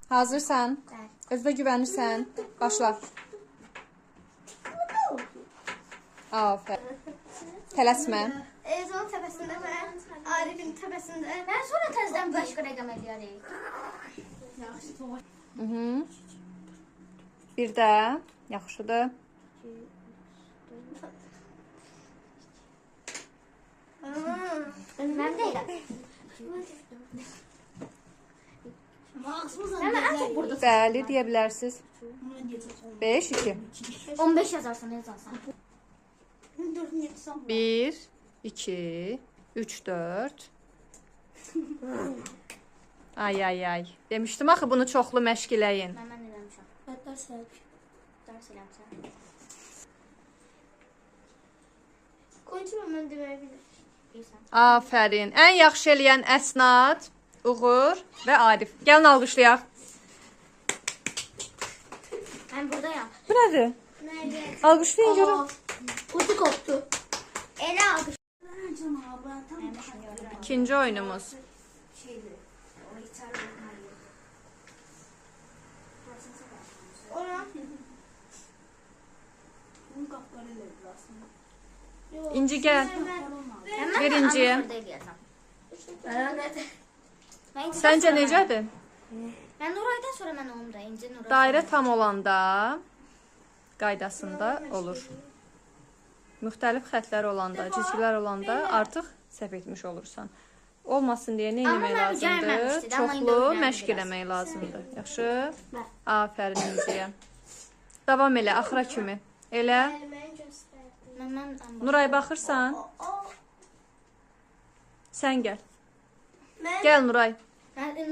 Hazırsan? Evet. Özünə güvənirsən? Başla. Aferin. Tələsmə. Ezonun təpəsində və Arifin təpəsində. Mən sonra təzədən başqa rəqəm eləyərik. Bir də. Yaxşıdır. Mən deyiləm. Bəli, deyə bilərsiniz. 5, 2. 15 yazarsan, yazarsan. 1, 2, 3, 4. Ay, ay, ay. Demişdim axı bunu çoxlu məşq eləyin. Mən eləmişəm. Dərs eləmişəm. Konçuma mən deməyə bilirəm. Aferin. Ən yaxşı eləyən Əsnad, Uğur və Arif. Gəlin alqışlayaq. Mən buradayam. Bu nədir? Alqışlayın görün. Putu koptu. Elə alqış. İkinci oyunumuz. İnci gəl. Birinciyə. Səncə necədir? Mən Nuraydan sonra mən onu da İnci Nuray. Dairə tam olanda qaydasında olur. Müxtəlif xətlər olanda, cizgilər olanda artıq səhv etmiş olursan. Olmasın deyə nə etmək lazımdır? Çoxlu məşq eləmək lazımdır. Yaxşı? Afərin İnciyə. Davam elə, axıra kimi. Elə. Nuray baxırsan? Sən gəl. Gəl Nuray.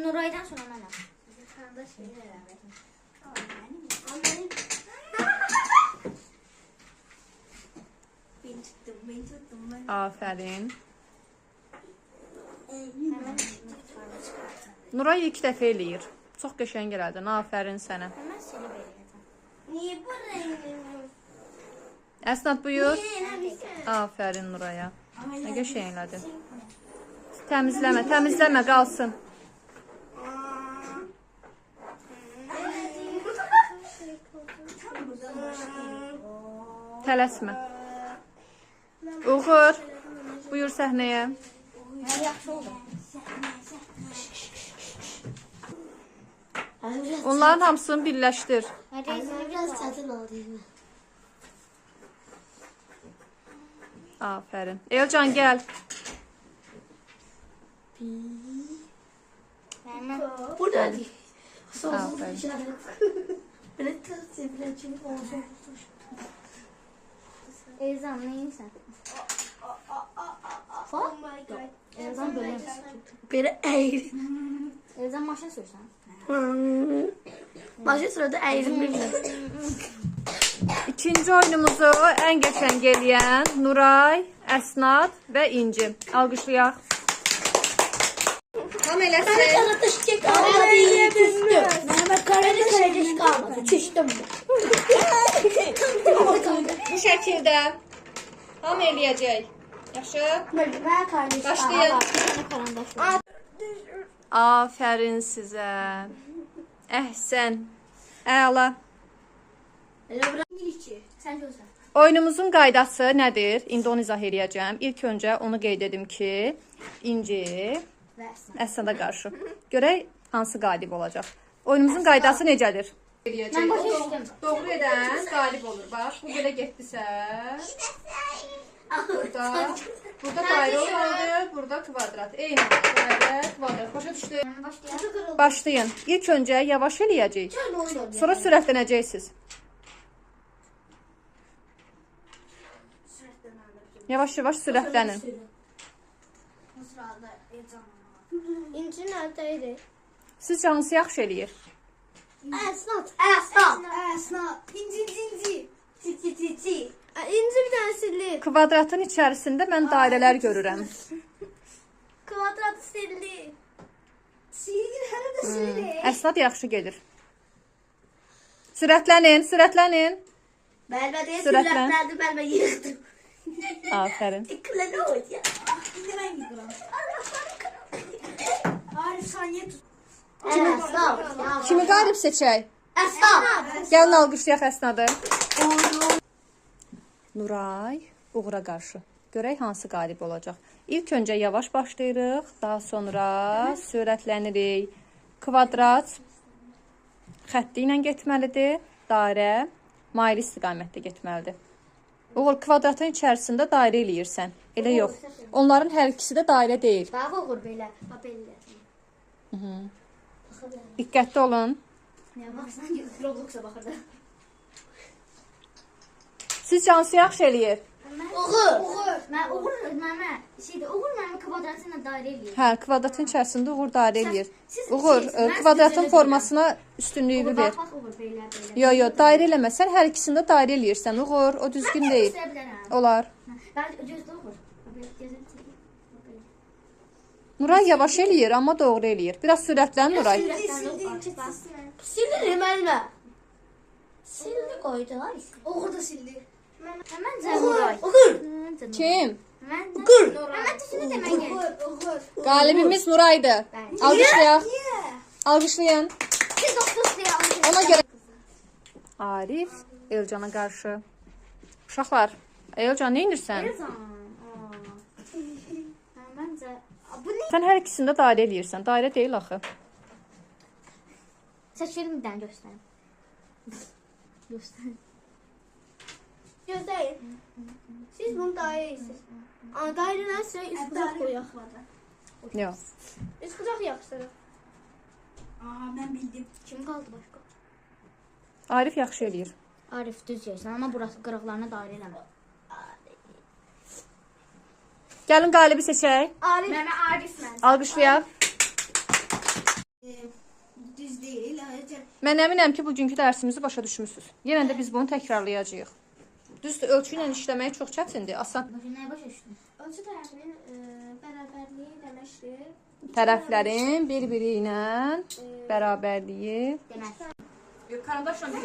Nuraydan sonra mənəm. Afərin. Nuray ilk dəfə eləyir. Çox qəşəng elədin. Afərin sənə. Mən seni belirləyəcəm. Niyə bu rəngin? Əsnad buyur. Afərin Nuraya. Nə qəşəng elədin. Təmizləmə, təmizləmə, qalsın. Tələsmə. Uğur, buyur səhnəyə. Yaxşı oldu. Onların hamısını birləşdir. Biraz çətin oldu. Afərin. Elcan, gəl. Buradadır. Afərin. Elzan, neyinsən? Oh my god. Elzan böyle. Biri eğri. Elzan maşın sürsən. Başka sırada eğrilmirler. İkinci oyunumuzu ən qəşəng eləyən Nuray, Əsnad və İnci. Alqışlayaq. Tam eləsin. Karataş çek almadı küstüm. Mehmet Karataş kalmadı. Küstüm. Bu şəkildə tam eləyəcək. Yaxşı? Ben kardeşim. Başlayın. Karandaş. Afərin sizə. Əhsən. Əla. Sen gözlə. Oyunumuzun qaydası nədir? İndi onu izah eləyəcəm. İlk öncə onu qeyd edim ki, İnci Və Əsnad. Əsnada qarşı. Görək hansı qalib olacaq. Oyunumuzun qaydası necədir? Mən başa düşdüm. Doğru edən qalib olur. Bax, bu belə getdisə, burada dairə olmalıdır, burada kvadrat. Eyni dairə, kvadrat. Başa düşdü? Başlayalım. Başlayın. İlk öncə yavaş eləyəcəyik. Sonra sürətlənəcəksiniz. Yavaş-yavaş sürətlənin. İnci neredeydi? Sizcə hansı yaxşı eləyir? Esnat. Esnaf. İnci. Çi. İnci bir tane sildi. Kvadratın içərisində mən dairələr görürəm. Kvadrat sildi. Silgin hele de sildi. Əsnad yaxşı gedir. Sürətlənin, sürətlənin. Belbede Süratle. süratlerdi belbe yıktım. Afərin. Tıklanı oldu ya. Şimdi ben gidiyorum. Arif saniye tut. Kimi qalib seçək? Əsnaf. Gəlin alqışlayaq Əsnadı. Nuray Uğura qarşı. Görək hansı qalib olacaq. İlk öncə yavaş başlayırıq, daha sonra sürətlənirik. Kvadrat xətti ilə getməlidir, dairə maili istiqamətdə getməlidir. Uğur, kvadratın içərisində dairə eləyirsən. Elə yox. Onların hər ikisi də dairə deyil. Bax Uğur belə. Bax belə. Diqqətli olun. Nə baxsan Roblox-a baxırdı. Sizcə hansı yaxşı eləyir? Uğur. Mən Uğur mənim kvadratı ilə dairə eləyir. Hə, kvadratın içərisində Uğur dairə eləyir. siz Uğur, şey, mən kvadratın sizə formasına üstünlüyünü ver. Bax Uğur belə. Yo, dairə eləməsən, hər ikisində dairə eləyirsən. Uğur, o düzgün deyil. Olar. Mən gözlə Uğur. Nuray yavaş eləyir, amma doğru eləyir. Biraz sürətlən Nuray. Sildi mənimlə. Sildi qoydular. Uğur da sildi. Məncə Nuray. Uğur. Kim? Uğur. Mən düzünü demən gəlir. Uğur. Qalibimiz Nuraydır. Alqışlayaq. Alqışlayın. Siz oxuyun. Ona görə Arif Elcana qarşı. Uşaqlar, Elcan nə edirsən? Məncə bu nə? Sən hər ikisində dairə eləyirsən. Dairə deyil axı. Seçelim bir dənə göstərin. Göstərin. Gözləyin. Siz bunu dairə edirsiniz. Dairələr sizə üst qucaq qoyaq. Yox. Üst qucaq yapışdırıq. Mən bildim. Kim qaldı başqa? Arif yaxşı eləyir. Arif düz yersən, amma burası qırıqlarına dairə eləmə. Gəlin qalibi seçək. Arif. Mənə Arif mən. Alqışlayaq. Düz deyil. Mən əminəm ki, bugünkü dərsimizi başa düşmüsünüz. Yenə də biz bunu təkrarlayacağıq. Düzdür, ölçü ilə işləmək çox çətindir. Asan. Nəyə başa düşdün? Ölçü tərəfinin bərabərliyi deməkdir. Tərəflərin bir-biri ilə bərabərliyi. Demək. Karandaşla bir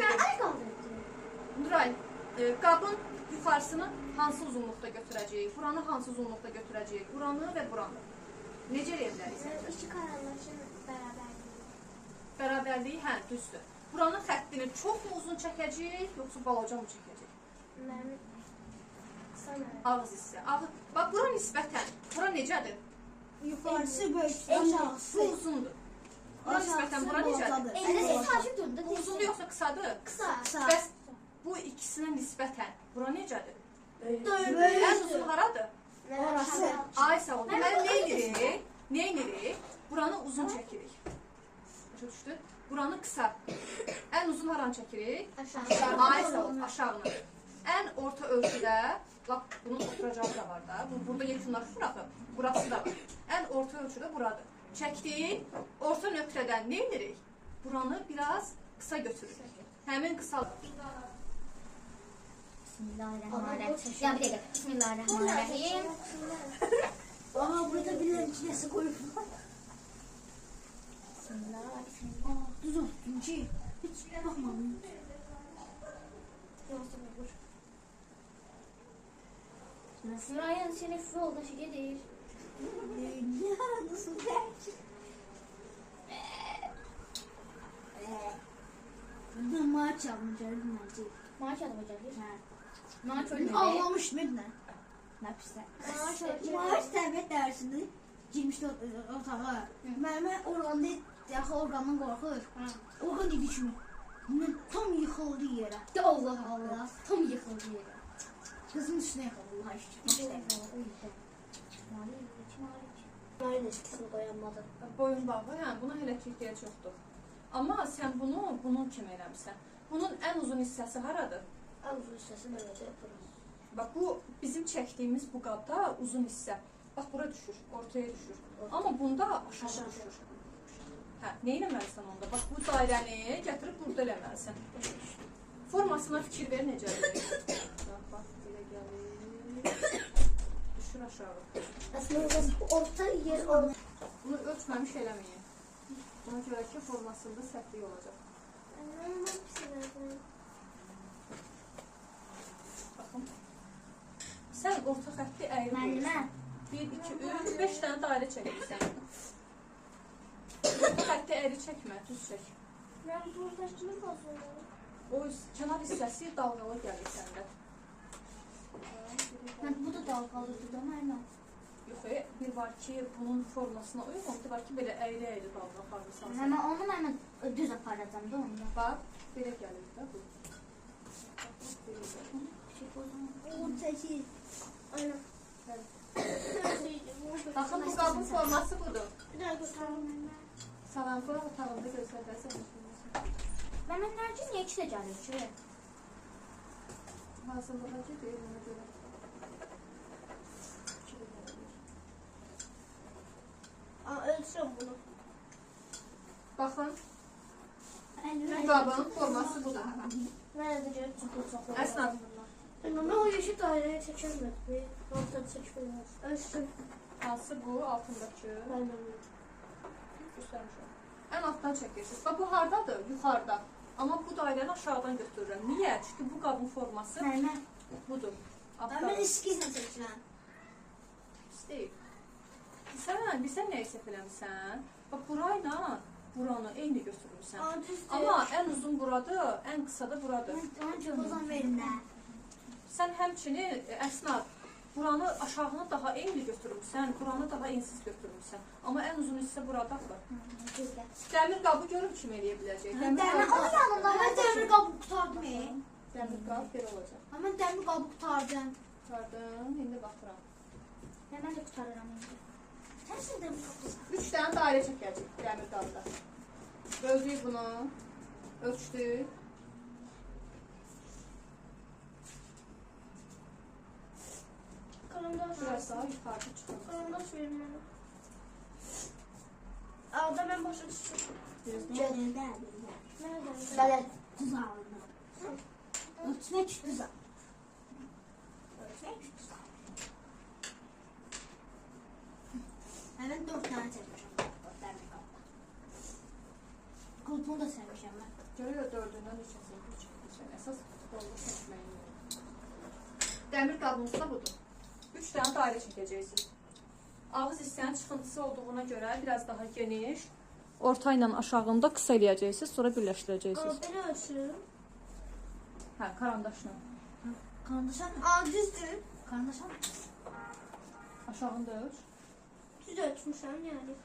Nuray, qabın yuxarısını hansı uzunluqda götürəcəyik? Buranı hansı uzunluqda götürəcəyik? Buranı və buranı. Necə eləyə bilərik? İki karandaşın bərabərliyi. Bərabərliyi, hə, düzdür. Buranın xəttini çox mu uzun çəkəcəyik, yoxsa balaca mı çəkəcəyik? Mənim sana. Ağız hissə. Bax, bura nisbətən. Bura necədir? Yuxarısı böyük. Bu uzundur. Bura nisbətən, bura necədir? Siz takip durun da. Bu uzundur yoxsa qısadır? Qısa. Bəs bu ikisinə nisbətən bura necədir? Böyük. Ən uzun haradır? Orası. Ay sağ ol. Deməli, nə edirik? Buranı uzun çəkirik. Başa düşdü? Buranı qısa. Ən uzun haranı çəkirik? Aşağı. Ay sağ ol, aşağını. Ən orta ölçüdə, bax, bunun oturacağı da var da. Burada yekunlaşır axı. Burası da var. Ən orta ölçüdə buradır. Çəkdik, orta nöqtədən nə edirik? Buranı biraz qısa götürürük. Həmin qısa... Bismillahirrahmanirrahim. Ya bir dəqiqə. Bismillahirrahmanirrahim. Burada bir içinəsi qoyublar. Bismillah. Düz olsun ki. Hiç baxmadım. Nuray'ın sinif yoldaşı gelir. Nasıl belki? Burada maaş almayacağım bence. Maaş alacak. Maaş öyle. Ağlamış mıydı? Ne pisse. Maaş təbiət dərsini girmişdi otağa. Mənim orqanda yaxı orqandan qorxur. Orqan idi kimi. Tam yıxıldı yerə. Allah Allah. Tam yıkıldı yere. Qızın üstünə yıxıldı Allah aşkına. Ayın eskisini qoyanmadı. Boyun bağı, hə, buna hələ ki ehtiyac yoxdur. Amma sən bunu bunun kimi eləmsən. Bunun ən uzun hissəsi haradır? Ən uzun hissəsi nədir? Bax, bu bizim çəkdiyimiz bu qabda uzun hissə. Bax, bura düşür, ortaya düşür. Amma bunda aşağı düşür. Hə, nə eləməlisən onda? Bax, bu dairəni gətirib burada eləməlisən. Formasına fikir ver, necədir? Bax, belə gəlir. Düşür aşağı. Əslində orta yer olmalı. Bunu ölçməmiş eləməyin. Buna görə ki, formasında səhvlik olacaq. Baxın. Sən orta xətti əyri qoyursan. 1, 2, 3, 5 dənə dairə çəkirsən. Orta xətti Çok əyri çəkmə, düz çək. Ben buradakini bozuyorum. O kənar hissəsi dalğalı gəlir səndə. Bu da dalgalıdır da Mərmən. Yox, bir var ki, bunun formasına uyğun, bir var ki, belə əyri-əyri dalğa aparırsan. Hemen onu Mərmən düz aparacağım da onu. Bax, belə gəlir də bu. O çəkir. Aynen. Baxın, bu qabın forması budur. Bir daha göstereyim Mərmən. Salam, quraq otağında göstərsən. Mərmən Nərgiz niyə ikisi də gəlir ki? Hazırlığa gedir, ona görə. Ölçürüm bunu. Baxın, bu Ben qabın forması budur. Nerede görüp çok Əsnaf. Ama o yeşil daireye çekilmez. Bir noktada çekilmez. Ölçtüm. Hansı bu, altındakı. Ben de Göstərmişəm. Ən altdan çəkirsiniz. Bax, bu hardadır? Yuxarıda. Amma bu dairəni aşağıdan götürürəm. Niyə? Çünki bu qabın forması Mərmən. budur. Ben Altdan. eskizle çəkirəm. İstəyib. Sən nəyi səhv eləmişsən? Bax, burayla buranı eyni götürmüsən. Amma ən uzun buradır, ən qısa da buradır. O zaman verin də. Sən həmçinin əsnaf buranı aşağını daha eyni götürmüsən, buranı daha ensiz götürmüsən. Amma ən uzun hissə buradadır. Dəmir qabı görün kim eləyə biləcək. Dəmir qabı yanında. Mən dəmir qabı qutardım. Dəmir qab belə olacaq. Mən dəmir qabı qutardım. Çıxardım, indi baxıram. Hemen de kurtarırım indi. Sən dəmir qabı. 3 dənə dairə çəkəcək dəmir qabda. Böldük bunu, ölçdük. Karandaş. Biraz daha yuxarı çıxın. Karandaş verin bana. Ağda ben başa düştüm. Gönüldə. Nerede? Belə düz alındı. Ölçmək düz al. Ölçmək düz al. Mən 4 dənə çəkmişəm. Dəmir qabda. Qulpunu da sərmişəm mən. Görüyor dördündən üçəsini çəkmişəm. Əsas qollu çəkməyin. Dəmir qabımız da budur. 3 dənə dairə çəkəcəksiniz. Ağız hissənin çıxıntısı olduğuna görə biraz daha geniş. Orta ilə aşağında qısa eləyəcəksiniz, sonra birləşdirəcəksiniz. Beni ölçürüm. Hə, karandaşla. Karandaşan Aa düzdür. karandaşan Aşağını da ölç. Düz ölçmüşəm yani.